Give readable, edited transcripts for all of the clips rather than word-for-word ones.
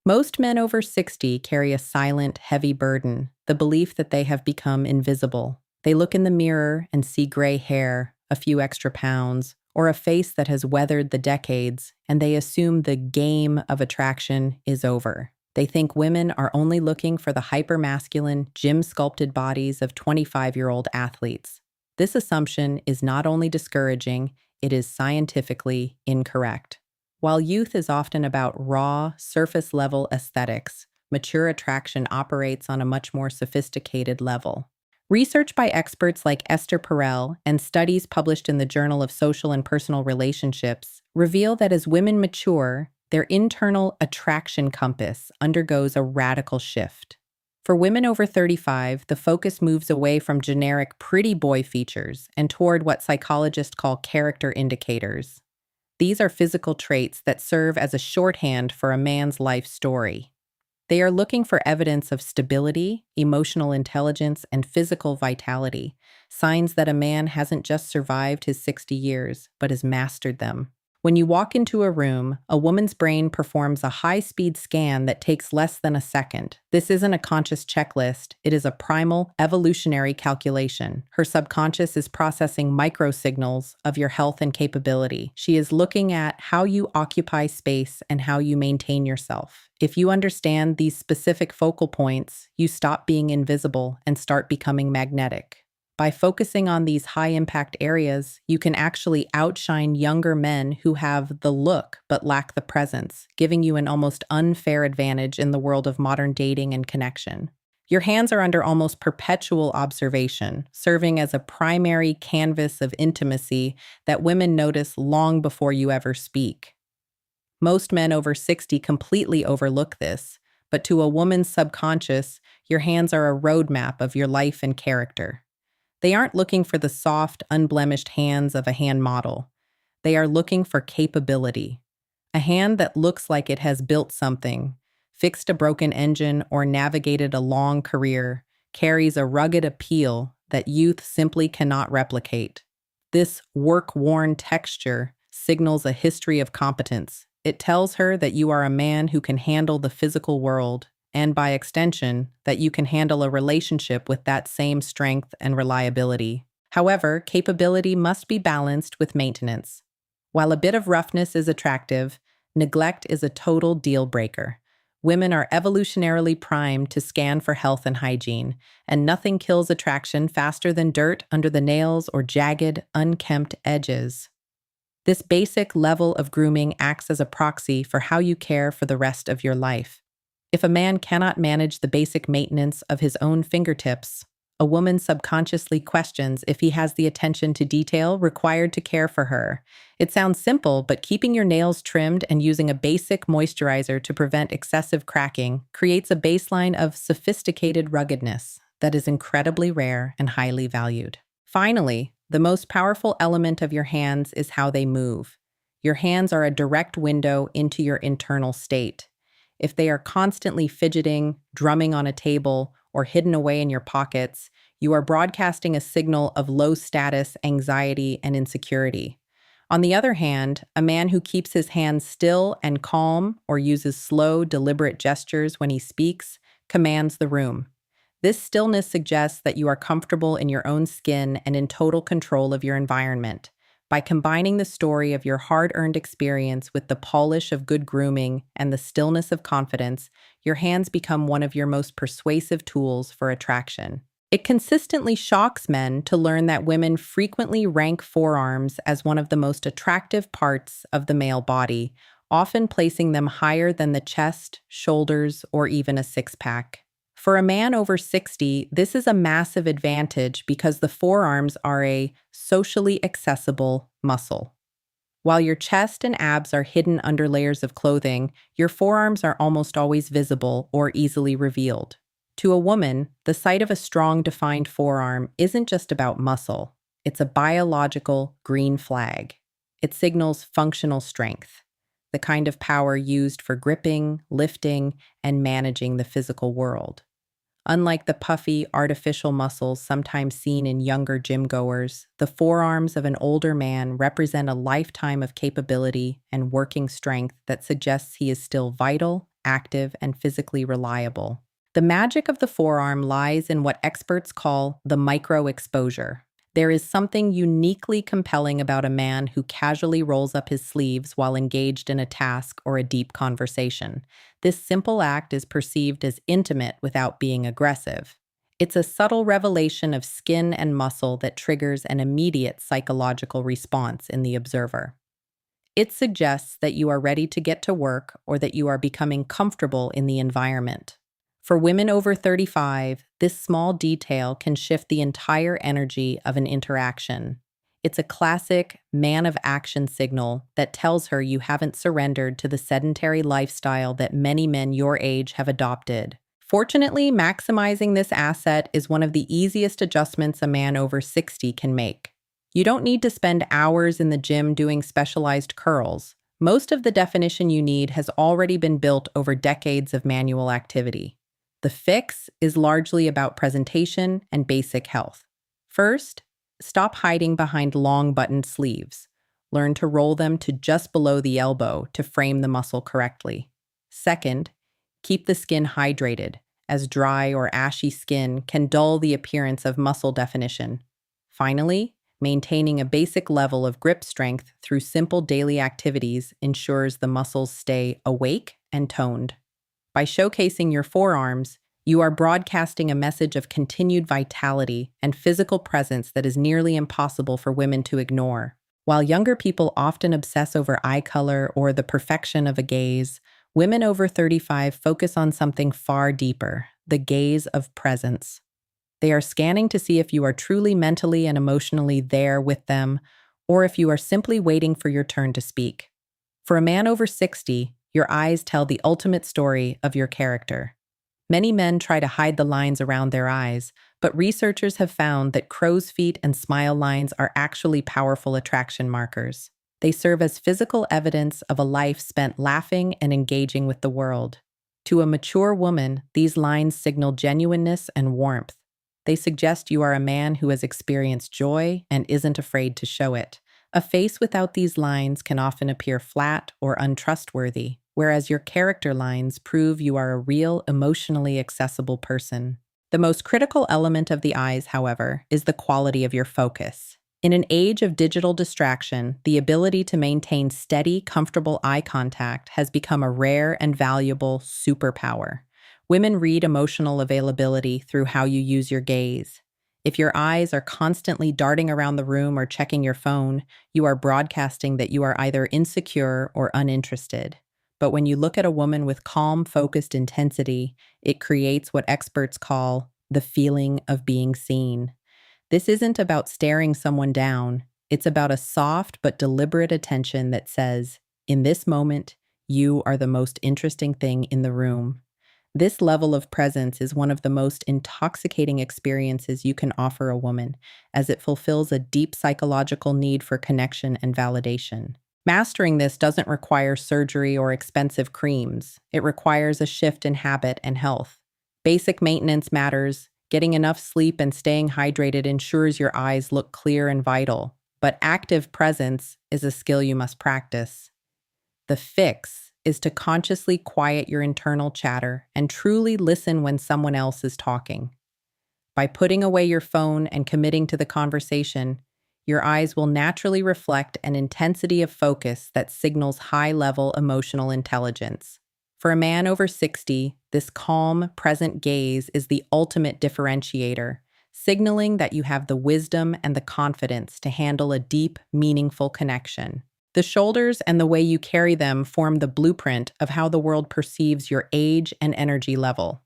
Most men over 60 carry a silent, heavy burden, the belief that they have become invisible. They look in the mirror and see gray hair, a few extra pounds, or a face that has weathered the decades, and they assume the game of attraction is over. They think women are only looking for the hypermasculine, gym-sculpted bodies of 25-year-old athletes. This assumption is not only discouraging, it is scientifically incorrect. While youth is often about raw, surface-level aesthetics, mature attraction operates on a much more sophisticated level. Research by experts like Esther Perel and studies published in the Journal of Social and Personal Relationships reveal that as women mature, their internal attraction compass undergoes a radical shift. For women over 35, the focus moves away from generic pretty boy features and toward what psychologists call character indicators. These are physical traits that serve as a shorthand for a man's life story. They are looking for evidence of stability, emotional intelligence, and physical vitality, signs that a man hasn't just survived his 60 years, but has mastered them. When you walk into a room, a woman's brain performs a high-speed scan that takes less than a second. This isn't a conscious checklist, it is a primal, evolutionary calculation. Her subconscious is processing microsignals of your health and capability. She is looking at how you occupy space and how you maintain yourself. If you understand these specific focal points, you stop being invisible and start becoming magnetic. By focusing on these high-impact areas, you can actually outshine younger men who have the look but lack the presence, giving you an almost unfair advantage in the world of modern dating and connection. Your hands are under almost perpetual observation, serving as a primary canvas of intimacy that women notice long before you ever speak. Most men over 60 completely overlook this, but to a woman's subconscious, your hands are a roadmap of your life and character. They aren't looking for the soft, unblemished hands of a hand model. They are looking for capability. A hand that looks like it has built something, fixed a broken engine, or navigated a long career, carries a rugged appeal that youth simply cannot replicate. This work-worn texture signals a history of competence. It tells her that you are a man who can handle the physical world, and by extension, that you can handle a relationship with that same strength and reliability. However, capability must be balanced with maintenance. While a bit of roughness is attractive, neglect is a total deal breaker. Women are evolutionarily primed to scan for health and hygiene, and nothing kills attraction faster than dirt under the nails or jagged, unkempt edges. This basic level of grooming acts as a proxy for how you care for the rest of your life. If a man cannot manage the basic maintenance of his own fingertips, a woman subconsciously questions if he has the attention to detail required to care for her. It sounds simple, but keeping your nails trimmed and using a basic moisturizer to prevent excessive cracking creates a baseline of sophisticated ruggedness that is incredibly rare and highly valued. Finally, the most powerful element of your hands is how they move. Your hands are a direct window into your internal state. If they are constantly fidgeting, drumming on a table, or hidden away in your pockets, you are broadcasting a signal of low status, anxiety, and insecurity. On the other hand, a man who keeps his hands still and calm or uses slow, deliberate gestures when he speaks commands the room. This stillness suggests that you are comfortable in your own skin and in total control of your environment. By combining the story of your hard-earned experience with the polish of good grooming and the stillness of confidence, your hands become one of your most persuasive tools for attraction. It consistently shocks men to learn that women frequently rank forearms as one of the most attractive parts of the male body, often placing them higher than the chest, shoulders, or even a six-pack. For a man over 60, this is a massive advantage because the forearms are a socially accessible muscle. While your chest and abs are hidden under layers of clothing, your forearms are almost always visible or easily revealed. To a woman, the sight of a strong, defined forearm isn't just about muscle. It's a biological green flag. It signals functional strength, the kind of power used for gripping, lifting, and managing the physical world. Unlike the puffy, artificial muscles sometimes seen in younger gym-goers, the forearms of an older man represent a lifetime of capability and working strength that suggests he is still vital, active, and physically reliable. The magic of the forearm lies in what experts call the micro-exposure. There is something uniquely compelling about a man who casually rolls up his sleeves while engaged in a task or a deep conversation. This simple act is perceived as intimate without being aggressive. It's a subtle revelation of skin and muscle that triggers an immediate psychological response in the observer. It suggests that you are ready to get to work or that you are becoming comfortable in the environment. For women over 35, this small detail can shift the entire energy of an interaction. It's a classic man of action signal that tells her you haven't surrendered to the sedentary lifestyle that many men your age have adopted. Fortunately, maximizing this asset is one of the easiest adjustments a man over 60 can make. You don't need to spend hours in the gym doing specialized curls. Most of the definition you need has already been built over decades of manual activity. The fix is largely about presentation and basic health. First, stop hiding behind long buttoned sleeves. Learn to roll them to just below the elbow to frame the muscle correctly. Second, keep the skin hydrated, as dry or ashy skin can dull the appearance of muscle definition. Finally, maintaining a basic level of grip strength through simple daily activities ensures the muscles stay awake and toned. By showcasing your forearms, you are broadcasting a message of continued vitality and physical presence that is nearly impossible for women to ignore. While younger people often obsess over eye color or the perfection of a gaze, women over 35 focus on something far deeper, the gaze of presence. They are scanning to see if you are truly mentally and emotionally there with them, or if you are simply waiting for your turn to speak. For a man over 60, your eyes tell the ultimate story of your character. Many men try to hide the lines around their eyes, but researchers have found that crow's feet and smile lines are actually powerful attraction markers. They serve as physical evidence of a life spent laughing and engaging with the world. To a mature woman, these lines signal genuineness and warmth. They suggest you are a man who has experienced joy and isn't afraid to show it. A face without these lines can often appear flat or untrustworthy, whereas your character lines prove you are a real, emotionally accessible person. The most critical element of the eyes, however, is the quality of your focus. In an age of digital distraction, the ability to maintain steady, comfortable eye contact has become a rare and valuable superpower. Women read emotional availability through how you use your gaze. If your eyes are constantly darting around the room or checking your phone, you are broadcasting that you are either insecure or uninterested. But when you look at a woman with calm, focused intensity, it creates what experts call the feeling of being seen. This isn't about staring someone down. It's about a soft but deliberate attention that says, in this moment, you are the most interesting thing in the room. This level of presence is one of the most intoxicating experiences you can offer a woman, as it fulfills a deep psychological need for connection and validation. Mastering this doesn't require surgery or expensive creams. It requires a shift in habit and health. Basic maintenance matters. Getting enough sleep and staying hydrated ensures your eyes look clear and vital. But active presence is a skill you must practice. The fix is to consciously quiet your internal chatter and truly listen when someone else is talking. By putting away your phone and committing to the conversation, your eyes will naturally reflect an intensity of focus that signals high-level emotional intelligence. For a man over 60, this calm, present gaze is the ultimate differentiator, signaling that you have the wisdom and the confidence to handle a deep, meaningful connection. The shoulders and the way you carry them form the blueprint of how the world perceives your age and energy level.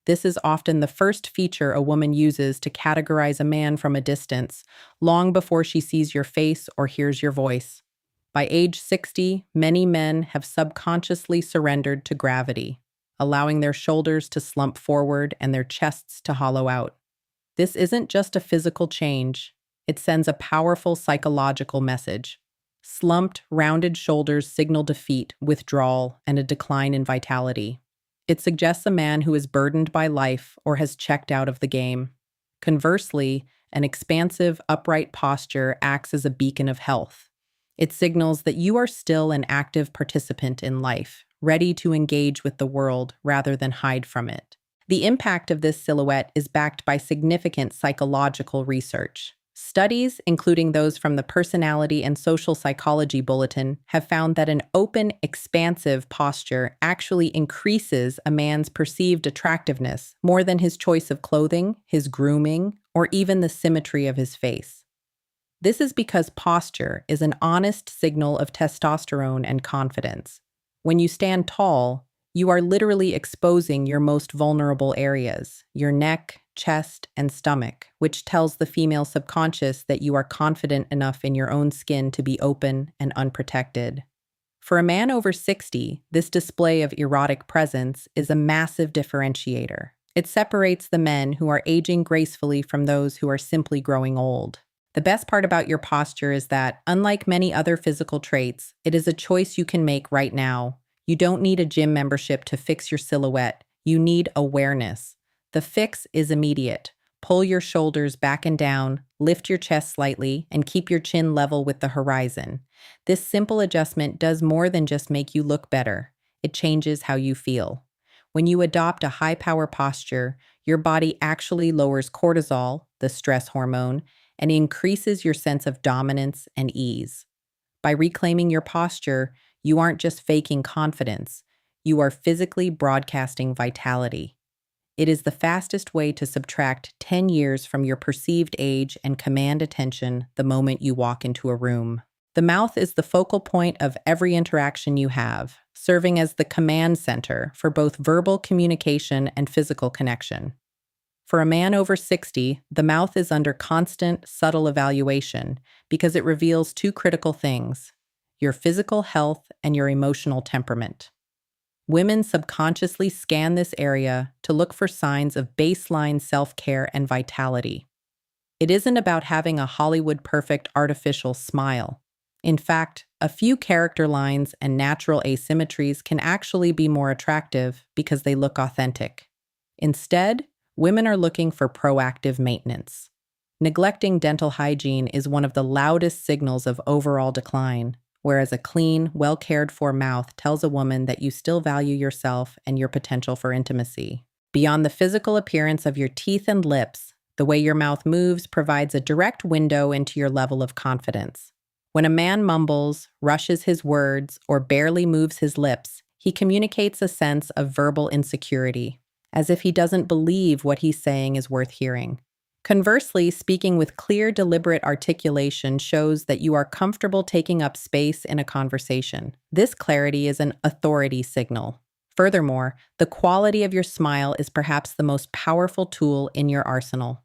This is often the first feature a woman uses to categorize a man from a distance, long before she sees your face or hears your voice. By age 60, many men have subconsciously surrendered to gravity, allowing their shoulders to slump forward and their chests to hollow out. This isn't just a physical change. It sends a powerful psychological message. Slumped, rounded shoulders signal defeat, withdrawal, and a decline in vitality. It suggests a man who is burdened by life or has checked out of the game. Conversely, an expansive, upright posture acts as a beacon of health. It signals that you are still an active participant in life, ready to engage with the world rather than hide from it. The impact of this silhouette is backed by significant psychological research. Studies, including those from the Personality and Social Psychology Bulletin, have found that an open, expansive posture actually increases a man's perceived attractiveness more than his choice of clothing, his grooming, or even the symmetry of his face. This is because posture is an honest signal of testosterone and confidence. When you stand tall, you are literally exposing your most vulnerable areas, your neck, chest, and stomach, which tells the female subconscious that you are confident enough in your own skin to be open and unprotected. For a man over 60, this display of erotic presence is a massive differentiator. It separates the men who are aging gracefully from those who are simply growing old. The best part about your posture is that, unlike many other physical traits, it is a choice you can make right now. You don't need a gym membership to fix your silhouette. You need awareness. The fix is immediate. Pull your shoulders back and down, lift your chest slightly, and keep your chin level with the horizon. This simple adjustment does more than just make you look better. It changes how you feel. When you adopt a high-power posture, your body actually lowers cortisol, the stress hormone, and increases your sense of dominance and ease. By reclaiming your posture, you aren't just faking confidence. You are physically broadcasting vitality. It is the fastest way to subtract 10 years from your perceived age and command attention the moment you walk into a room. The mouth is the focal point of every interaction you have, serving as the command center for both verbal communication and physical connection. For a man over 60, the mouth is under constant, subtle evaluation because it reveals two critical things: your physical health and your emotional temperament. Women subconsciously scan this area to look for signs of baseline self-care and vitality. It isn't about having a Hollywood-perfect artificial smile. In fact, a few character lines and natural asymmetries can actually be more attractive because they look authentic. Instead, women are looking for proactive maintenance. Neglecting dental hygiene is one of the loudest signals of overall decline, whereas a clean, well-cared-for mouth tells a woman that you still value yourself and your potential for intimacy. Beyond the physical appearance of your teeth and lips, the way your mouth moves provides a direct window into your level of confidence. When a man mumbles, rushes his words, or barely moves his lips, he communicates a sense of verbal insecurity, as if he doesn't believe what he's saying is worth hearing. Conversely, speaking with clear, deliberate articulation shows that you are comfortable taking up space in a conversation. This clarity is an authority signal. Furthermore, the quality of your smile is perhaps the most powerful tool in your arsenal.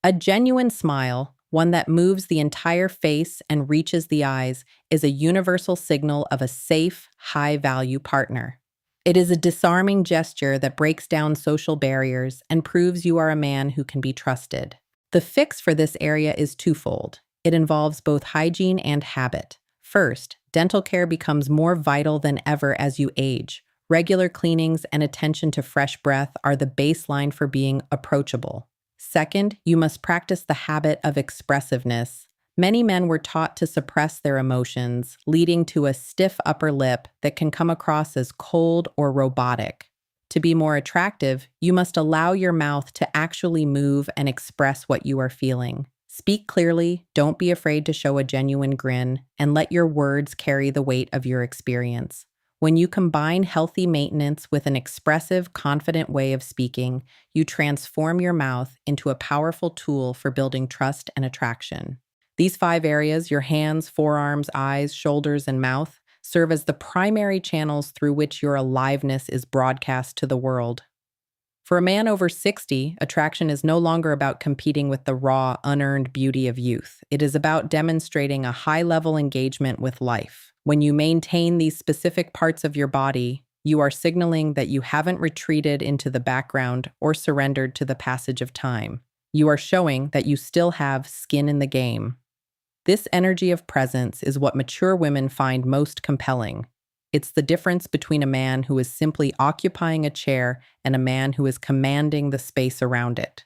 A genuine smile, one that moves the entire face and reaches the eyes, is a universal signal of a safe, high-value partner. It is a disarming gesture that breaks down social barriers and proves you are a man who can be trusted. The fix for this area is twofold. It involves both hygiene and habit. First, dental care becomes more vital than ever as you age. Regular cleanings and attention to fresh breath are the baseline for being approachable. Second, you must practice the habit of expressiveness. Many men were taught to suppress their emotions, leading to a stiff upper lip that can come across as cold or robotic. To be more attractive, you must allow your mouth to actually move and express what you are feeling. Speak clearly, don't be afraid to show a genuine grin, and let your words carry the weight of your experience. When you combine healthy maintenance with an expressive, confident way of speaking, you transform your mouth into a powerful tool for building trust and attraction. These 5 areas, your hands, forearms, eyes, shoulders, and mouth, serve as the primary channels through which your aliveness is broadcast to the world. For a man over 60, attraction is no longer about competing with the raw, unearned beauty of youth. It is about demonstrating a high-level engagement with life. When you maintain these specific parts of your body, you are signaling that you haven't retreated into the background or surrendered to the passage of time. You are showing that you still have skin in the game. This energy of presence is what mature women find most compelling. It's the difference between a man who is simply occupying a chair and a man who is commanding the space around it.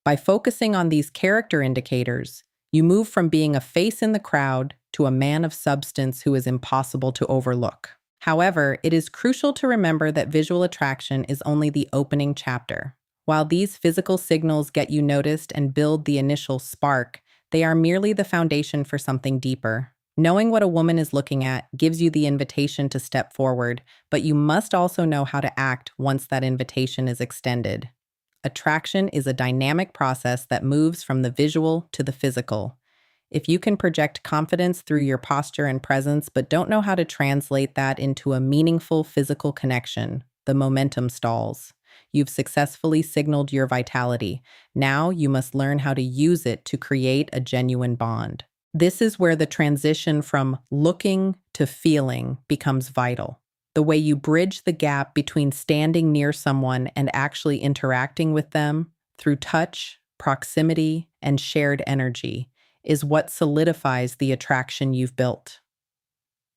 By focusing on these character indicators, you move from being a face in the crowd to a man of substance who is impossible to overlook. However, it is crucial to remember that visual attraction is only the opening chapter. While these physical signals get you noticed and build the initial spark, they are merely the foundation for something deeper. Knowing what a woman is looking at gives you the invitation to step forward, but you must also know how to act once that invitation is extended. Attraction is a dynamic process that moves from the visual to the physical. If you can project confidence through your posture and presence, but don't know how to translate that into a meaningful physical connection, the momentum stalls. You've successfully signaled your vitality. Now you must learn how to use it to create a genuine bond. This is where the transition from looking to feeling becomes vital. The way you bridge the gap between standing near someone and actually interacting with them through touch, proximity, and shared energy is what solidifies the attraction you've built.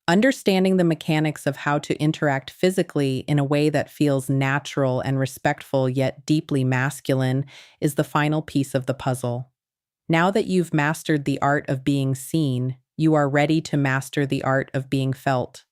Understanding the mechanics of how to interact physically in a way that feels natural and respectful yet deeply masculine is the final piece of the puzzle. Now that you've mastered the art of being seen, you are ready to master the art of being felt.